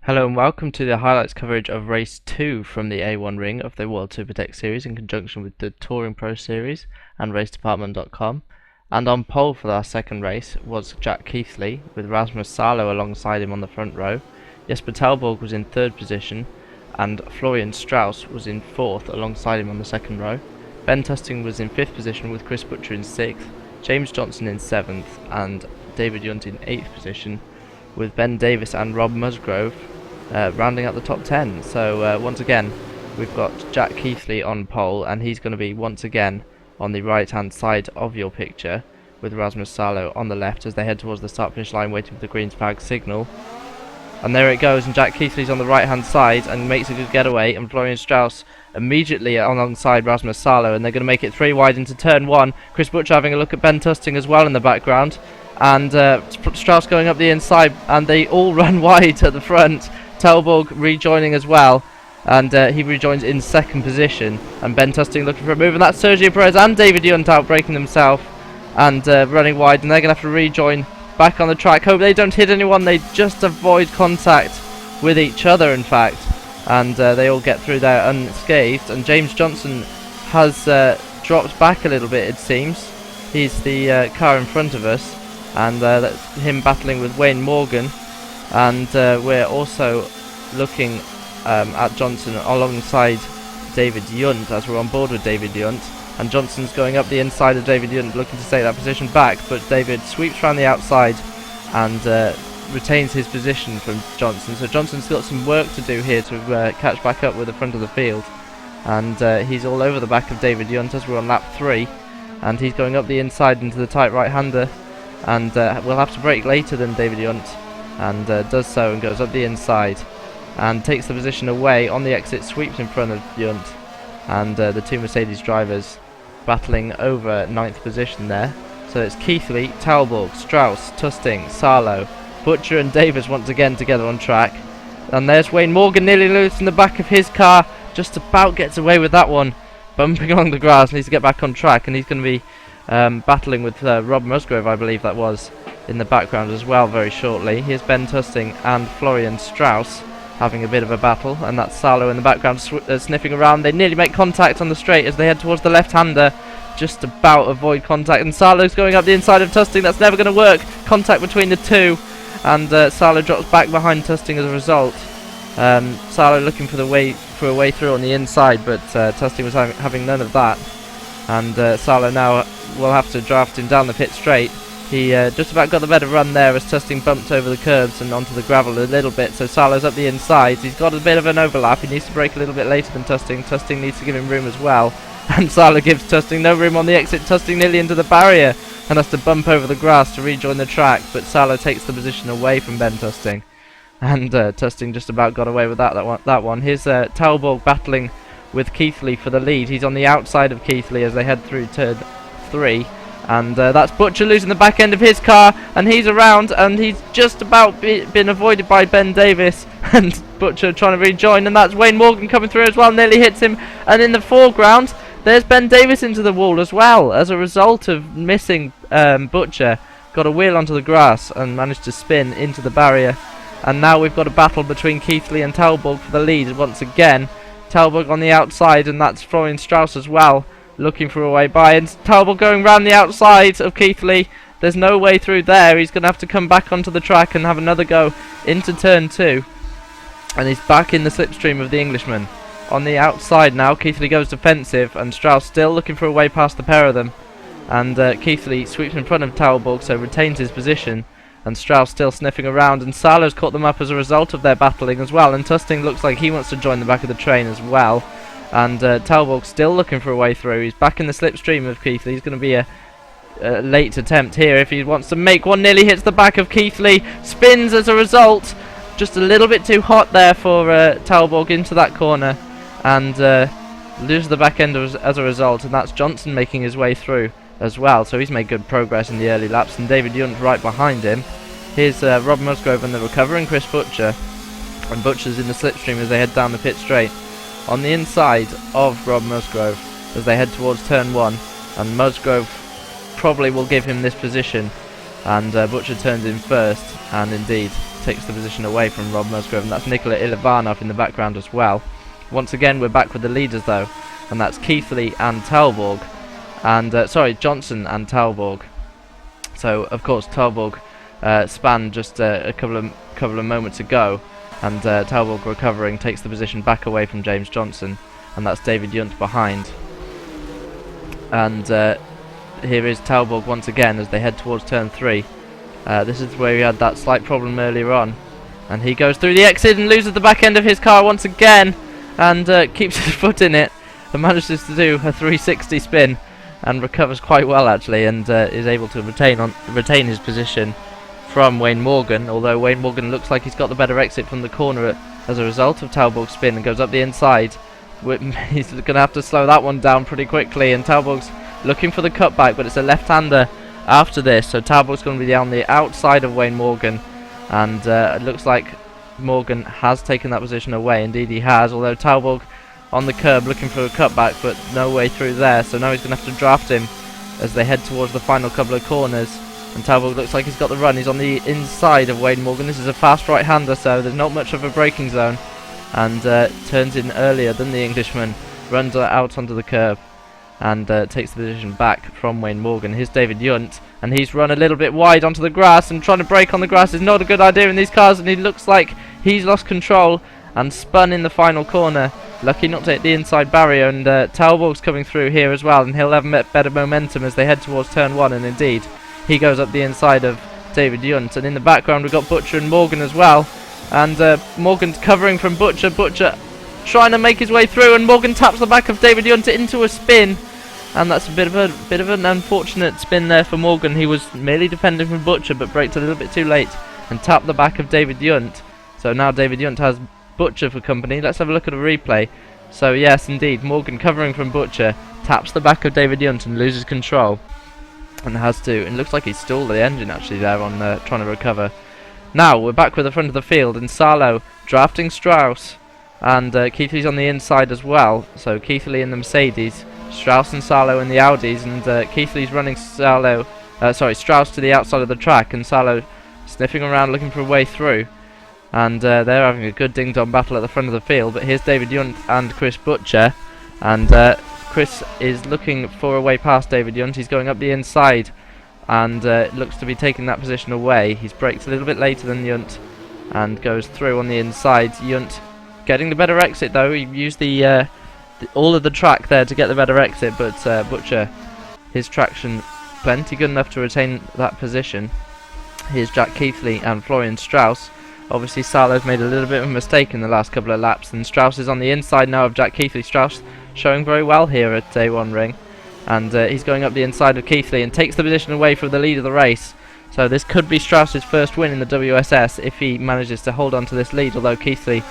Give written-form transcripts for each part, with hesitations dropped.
Hello and welcome to the highlights coverage of Race 2 from the A1-Ring of the World Supertech Series in conjunction with the Touring Pro Series and RaceDepartment.com. And on pole for our second race was Jack Keithley with Rasmus Salo alongside him on the front row. Jesper Telborg was in third position and Florian Strauss was in fourth alongside him on the second row. Ben Tusting was in fifth position with Chris Butcher in sixth, James Johnson in seventh and David Yunt in eighth position, with Ben Davis and Rob Musgrove rounding out the top 10. So once again we've got Jack Keithley on pole, and he's going to be once again on the right hand side of your picture, with Rasmus Salo on the left as they head towards the start finish line waiting for the green flag signal. And there it goes, and Jack Keithley's on the right hand side and makes a good getaway, and Florian Strauss immediately alongside Rasmus Salo, and they're going to make it 3 wide into turn 1. Chris Butcher having a look at Ben Tusting as well in the background, and Strauss going up the inside, and they all run wide at the front. Telborg rejoining as well, and he rejoins in second position, and Ben Tusting looking for a move, and that's Sergio Perez and David Yunt out breaking themselves and running wide, and they're going to have to rejoin back on the track. Hope they don't hit anyone, they just avoid contact with each other in fact, and they all get through there unscathed. And James Johnson has dropped back a little bit, it seems. He's the car in front of us, and that's him battling with Wayne Morgan. And we're also looking at Johnson alongside David Yunt as we're on board with David Yunt, and Johnson's going up the inside of David Yunt looking to take that position back, but David sweeps around the outside and retains his position from Johnson. So Johnson's got some work to do here to catch back up with the front of the field, and he's all over the back of David Yunt as we're on lap 3, and he's going up the inside into the tight right-hander, and we'll have to brake later than David Yunt, and does so and goes up the inside and takes the position away on the exit, sweeps in front of Yunt, and the two Mercedes drivers battling over 9th position there. So it's Keithley, Telborg, Strauss, Tusting, Salo, Butcher and Davis once again together on track, and there's Wayne Morgan nearly loose in the back of his car, just about gets away with that one, bumping along the grass, needs to get back on track, and he's going to be battling with Rob Musgrove, I believe that was, in the background as well very shortly. Here's Ben Tusting and Florian Strauss having a bit of a battle, and that's Salo in the background sniffing around. They nearly make contact on the straight as they head towards the left-hander, just about avoid contact, and Salo's going up the inside of Tusting. That's never going to work, contact between the two, and Salo drops back behind Tusting as a result. Salo looking for a way through on the inside, but Tusting was having none of that, and Salo now will have to draft him down the pit straight. He just about got the better run there as Tusting bumped over the curbs and onto the gravel a little bit, so Salo's up the inside. He's got a bit of an overlap, he needs to brake a little bit later than Tusting. Tusting needs to give him room as well, and Salo gives Tusting no room on the exit. Tusting nearly into the barrier and has to bump over the grass to rejoin the track, but Salo takes the position away from Ben Tusting, and Tusting just about got away with that one. Here's Telborg battling with Keithley for the lead. He's on the outside of Keithley as they head through turn 3. And that's Butcher losing the back end of his car, and he's around, and he's just about been avoided by Ben Davis, and Butcher trying to rejoin, and that's Wayne Morgan coming through as well, nearly hits him. And in the foreground there's Ben Davis into the wall as well as a result of missing Butcher. Got a wheel onto the grass and managed to spin into the barrier, and now we've got a battle between Keithley and Telborg for the lead once again. Telborg on the outside, and that's Florian Strauss as well, looking for a way by, and Telborg going round the outside of Keithley. There's no way through there. He's going to have to come back onto the track and have another go into turn 2, and he's back in the slipstream of the Englishman. On the outside now, Keithley goes defensive, and Strauss still looking for a way past the pair of them, and Keithley sweeps in front of Telborg, so retains his position, and Strauss still sniffing around, and Salo's caught them up as a result of their battling as well, and Tusting looks like he wants to join the back of the train as well. And Telborg still looking for a way through. He's back in the slipstream of Keithley. He's going to be a late attempt here if he wants to make one. Nearly hits the back of Keithley. Spins as a result. Just a little bit too hot there for Telborg into that corner. And loses the back end as a result. And that's Johnson making his way through as well. So he's made good progress in the early laps. And David Yunt right behind him. Here's Rob Musgrove and the recovering Chris Butcher. And Butcher's in the slipstream as they head down the pit straight. On the inside of Rob Musgrove as they head towards turn 1, and Musgrove probably will give him this position, and Butcher turns in first, and indeed takes the position away from Rob Musgrove, and that's Nikola Ilivanov in the background as well. Once again, we're back with the leaders though, and that's Keithley and Talborg, and sorry, Johnson and Talborg. So of course Talborg spanned just a couple of moments ago, and Talborg recovering takes the position back away from James Johnson, and that's David Yunt behind. And here is Talborg once again as they head towards turn 3. This is where he had that slight problem earlier on, and he goes through the exit and loses the back end of his car once again, and keeps his foot in it and manages to do a 360 spin and recovers quite well actually, and is able to retain his position from Wayne Morgan, although Wayne Morgan looks like he's got the better exit from the corner as a result of Talborg's spin, and goes up the inside. He's going to have to slow that one down pretty quickly, and Talborg's looking for the cutback, but it's a left-hander after this, so Talborg's going to be on the outside of Wayne Morgan, and it looks like Morgan has taken that position away. Indeed he has, although Talborg on the curb looking for a cutback, but no way through there, so now he's going to have to draft him as they head towards the final couple of corners. And Talborg looks like he's got the run. He's on the inside of Wayne Morgan. This is a fast right-hander, so there's not much of a braking zone, and turns in earlier than the Englishman, runs out onto the curb, and takes the position back from Wayne Morgan. Here's David Yunt, and he's run a little bit wide onto the grass, and trying to brake on the grass is not a good idea in these cars, and he looks like he's lost control and spun in the final corner. Lucky not to hit the inside barrier, and Talborg's coming through here as well, and he'll have better momentum as they head towards turn 1, and indeed he goes up the inside of David Yunt. And in the background we've got Butcher and Morgan as well, and Morgan's covering from Butcher. Butcher trying to make his way through, and Morgan taps the back of David Yunt into a spin, and that's a bit of an unfortunate spin there for Morgan. He was merely defending from Butcher, but braked a little bit too late and tapped the back of David Yunt. So now David Yunt has Butcher for company. Let's have a look at a replay. So yes, indeed, Morgan covering from Butcher taps the back of David Yunt and loses control, and has to. It looks like he stalled the engine actually there on trying to recover. Now we're back with the front of the field, and Salo drafting Strauss, and Keithley's on the inside as well. So Keithley in the Mercedes, Strauss and Salo in the Audis, and Keithley's running Strauss to the outside of the track, and Salo sniffing around looking for a way through. And they're having a good ding-dong battle at the front of the field. But here's David Yunt and Chris Butcher, and Chris is looking for a way past David Yunt. He's going up the inside, and looks to be taking that position away. He's braked a little bit later than Yunt and goes through on the inside. Yunt getting the better exit though. He used all of the track there to get the better exit, but Butcher, his traction plenty good enough to retain that position. Here's Jack Keithley and Florian Strauss. Obviously Salo's made a little bit of a mistake in the last couple of laps, and Strauss is on the inside now of Jack Keithley. Strauss showing very well here at A1-Ring, and he's going up the inside of Keithley and takes the position away from the lead of the race. So this could be Strauss's first win in the WSS if he manages to hold on to this lead, although Keithley,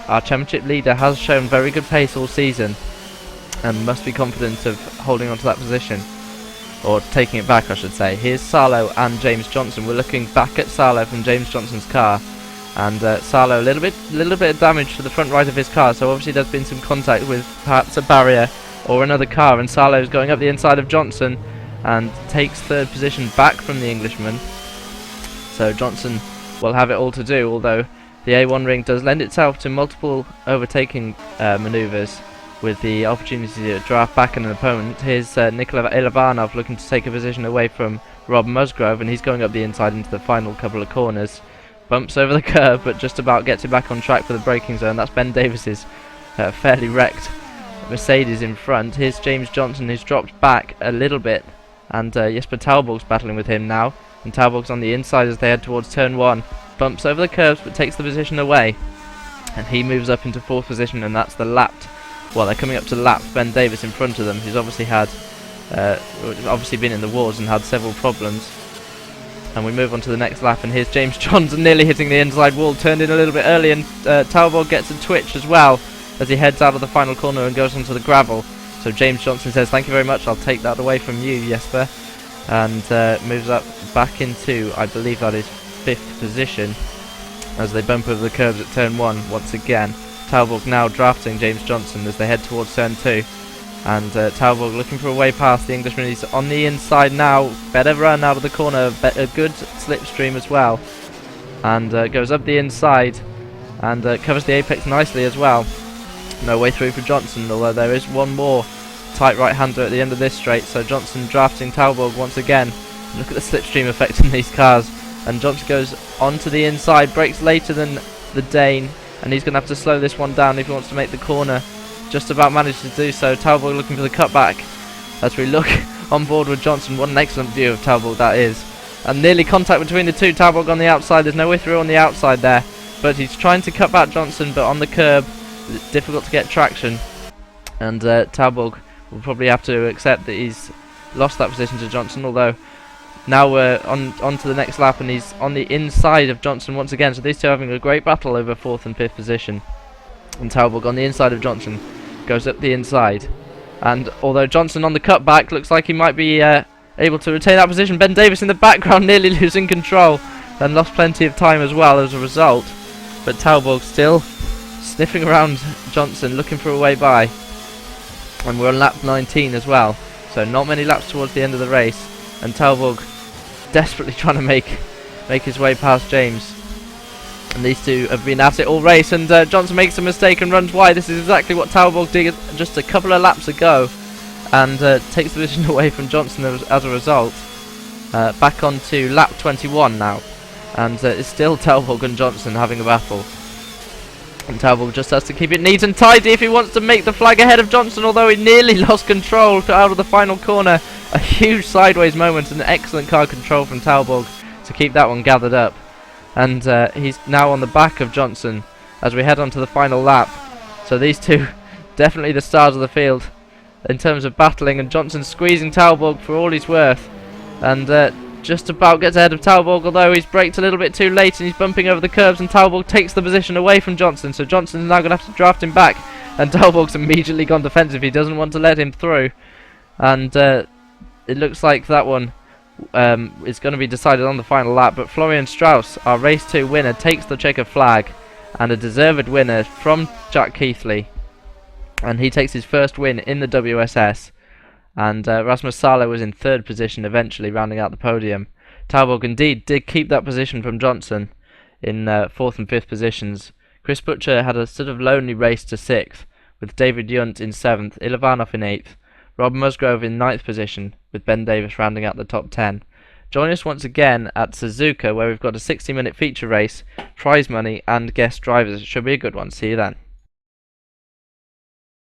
our championship leader, has shown very good pace all season and must be confident of holding on to that position, or taking it back I should say. Here's Salo and James Johnson. We're looking back at Salo from James Johnson's car, and Salo a little bit of damage to the front right of his car, so obviously there's been some contact with perhaps a barrier or another car, and Salo's going up the inside of Johnson and takes third position back from the Englishman. So Johnson will have it all to do, although the A1-Ring does lend itself to multiple overtaking manoeuvres with the opportunity to draft back an opponent. Here's Nikola Ilivanov looking to take a position away from Rob Musgrove, and he's going up the inside into the final couple of corners. Bumps over the curb, but just about gets it back on track for the braking zone. That's Ben Davis's fairly wrecked Mercedes in front. Here's James Johnson, who's dropped back a little bit, and Jesper Talborg's battling with him now, and Talborg's on the inside as they head towards turn 1. Bumps over the curbs but takes the position away, and he moves up into 4th position, and that's the lapped, well, they're coming up to lap Ben Davis in front of them, who's obviously been in the wars and had several problems. And we move on to the next lap, and here's James Johnson nearly hitting the inside wall, turned in a little bit early, and Talborg gets a twitch as well as he heads out of the final corner and goes onto the gravel. So James Johnson says, "Thank you very much, I'll take that away from you, Jesper," and moves up back into, I believe that is 5th position, as they bump over the curbs at turn 1 once again. Talborg now drafting James Johnson as they head towards turn 2. And Talborg looking for a way past the Englishman. He's on the inside now. Better run out of the corner. A good slipstream as well. and goes up the inside and covers the apex nicely as well. No way through for Johnson, although there is one more tight right-hander at the end of this straight, so Johnson drafting Talborg once again. Look at the slipstream effect in these cars, and Johnson goes onto the inside, brakes later than the Dane, and he's going to have to slow this one down if he wants to make the corner. Just about managed to do so. Talborg looking for the cutback as we look on board with Johnson. What an excellent view of Talborg that is, and nearly contact between the two. Talborg on the outside, there's no way through on the outside there, but he's trying to cut back Johnson, but on the curb it's difficult to get traction, and Talborg will probably have to accept that he's lost that position to Johnson, although now we're on to the next lap and he's on the inside of Johnson once again, so these two are having a great battle over 4th and 5th position. And Talborg on the inside of Johnson goes up the inside, and although Johnson on the cutback looks like he might be able to retain that position, Ben Davis in the background nearly losing control and lost plenty of time as well as a result, but Talborg still sniffing around Johnson looking for a way by, and we're on lap 19 as well, so not many laps towards the end of the race, and Talborg desperately trying to make his way past James, and these two have been at it all race, and Johnson makes a mistake and runs wide. This is exactly what Talborg did just a couple of laps ago, and takes the position away from Johnson as a result. Back on to lap 21 now, and it's still Talborg and Johnson having a battle. And Talborg just has to keep it neat and tidy if he wants to make the flag ahead of Johnson, although he nearly lost control out of the final corner. A huge sideways moment and excellent car control from Talborg to keep that one gathered up. And he's now on the back of Johnson as we head on to the final lap. So these two definitely the stars of the field in terms of battling, and Johnson squeezing Talborg for all he's worth, and just about gets ahead of Talborg, although he's braked a little bit too late and he's bumping over the curbs, and Talborg takes the position away from Johnson, so Johnson's now going to have to draft him back, and Talborg's immediately gone defensive. He doesn't want to let him through, and it looks like that one is going to be decided on the final lap. But Florian Strauss, our race 2 winner, takes the checkered flag, and a deserved winner from Jack Keithley, and he takes his first win in the WSS. And Rasmus Salo was in 3rd position, eventually rounding out the podium. Talborg indeed did keep that position from Johnson in 4th and 5th positions. Chris Butcher had a sort of lonely race to 6th, with David Yunt in 7th, Ilovanov in 8th, Rob Musgrove in 9th position, with Ben Davis rounding out the top 10. Join us once again at Suzuka, where we've got a 60-minute feature race, prize money and guest drivers. It should be a good one. See you then.